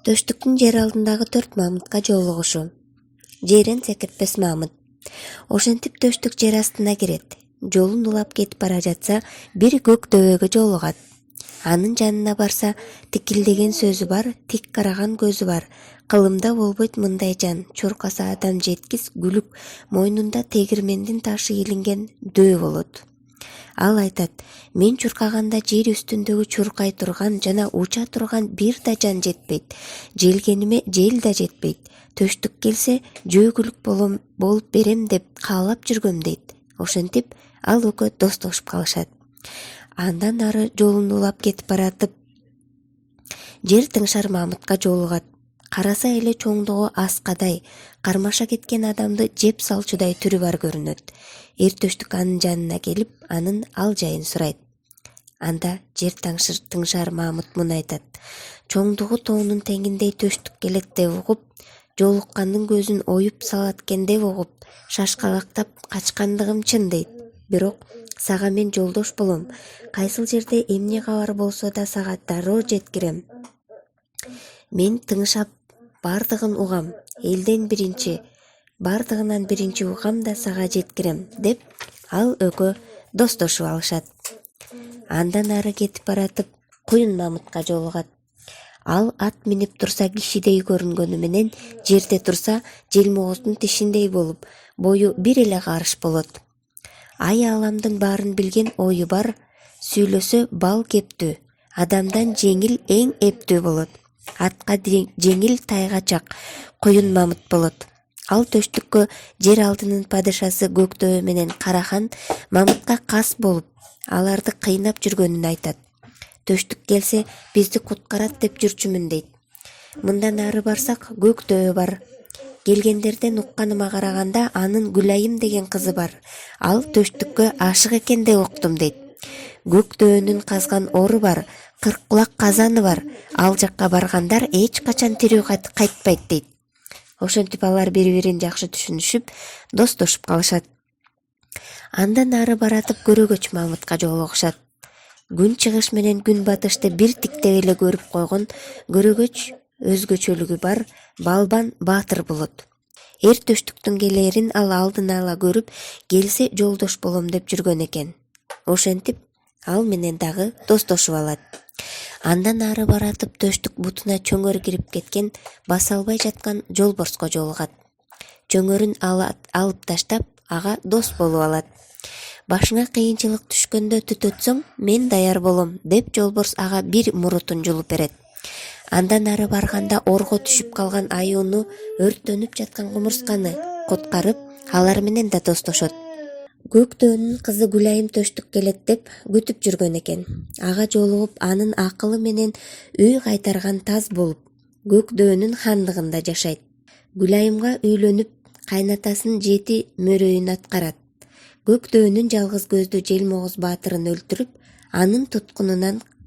Төштүктүн жер алдындагы 4 мамытка жолугушу. Жерен секиртпес мамыт. Ошентип төштүк жер астына кирет. Жолун улап кетип бара жатса, бир көк дөбөгө жолугат. Анын жанына барса, тикилдеген сөзү бар, тик караган көзү бар. Кылымда болбойт мындай жан, чуркаса адам жеткис күлүк, мойнунда тегирмендин ташы илинген дөө болот. Ал айтат: мен чуркаганда жер үстүндөгү чуркай турган жана уча турган бир да жан жетпейт. Желгениме жел да жетпейт. Төштүк келсе жөөгүлүк болуп берем деп каалап жүргөм дейт. Ошентип ал экөө достошуп калышат. Андан ары жолун улап кетип баратып жер тыңшар мамытка жолугат. Караса эле чоңдугу аскадай, кармаша кеткен адамды жеп салчудай түрү бар көрүнөт. Эр төштүк анын жанына келип, анын ал жайын сурайт. Анда жер тыңшар мамыт муну айтат: чоңдугу тоонун теңиндей төштүк келет деп угуп, жолуккандын көзүн оюп салат экен деп угуп, шашкалактап качкандыгым чын дейт. Бирок сага мен жолдош болом. Кайсыл жерде эмне кабар болсо да сага дароо жеткирем. Мен тыңшап бардыгын угам, элден биринчи, бардыгынан биринчи угам да сага жеткирем деп ал экөө достошуп алышат. Андан ары кетип баратып куюн мамытка жолугат. Ал ат минип турса кишидей көрүнгөнү менен, жерде турса желмооздун тишиндей болуп, бою бир эле карыш болот. Ай аламдын баарын билген ою бар, сүйлөсө бал кептүү, адамдан жеңил эң эптүү болот. Атка жеңил тайгачак куюн мамыт болот. Ал төштүккө жер алдынын падышасы Көктөө менен Карахан мамытка кас болуп, аларды кыйнап жүргөнүн айтат. Төштүк келсе бизди куткарат деп жүрчүмүн дейт. Мындан ары барсак Көктөө бар. Келгендерден укканыма караганда анын Гүлайым деген кызы бар. Ал төштүккө ашык экен деп уктум дейт. Көкдөөнүн казган ору бар, 40 кулак казаны бар. Ал жакка баргандар эч качан тирүү кайтпайт дейт. Ошентип алар бири-бирин жакшы түшүнүшүп, достошуп калышат. Андан ары баратып Көрөгөч мамытка жолугушат. Күн чыгыш менен күн батышты бир тиктей эле көрүп койгон Көрөгөч өзгөчөлүгү бар балбан баатыр болот. Эр төштүктүн келээрин ал алдын ала көрүп, келсе жолдош болом деп жүргөн экен. Ошентип ал менен дагы достошуп алат. Андан ары баратып төштүк бутуна чөңөр кирип кеткен, баса албай жаткан жолборско жолугат. Чөңөрүн алып таштап, ага дос болуп алат. Башыңа кыйынчылык түшкөндө түтөтсөң, мен даяр болом деп жолборс ага бир мурутун жулуп берет. Андан ары барганда орго түшүп калган аюуну, өрттөнүп жаткан кумурсканы куткарып, алар менен да достошот. Көкдөөнүн кызы Гүлайым төштүк келет деп күтүп жүргөн экен. Ага жолугуп, анын акылы менен үй кайтарган таз болуп, Көкдөөнүн хандыгында жашайт. Гүлайымга үйлөнүп, кайнатасынын 7 мөрөйүн аткарат. Көкдөөнүн жалгыз көздүү Желмооз баатырын өлтүрүп, анын туткунунан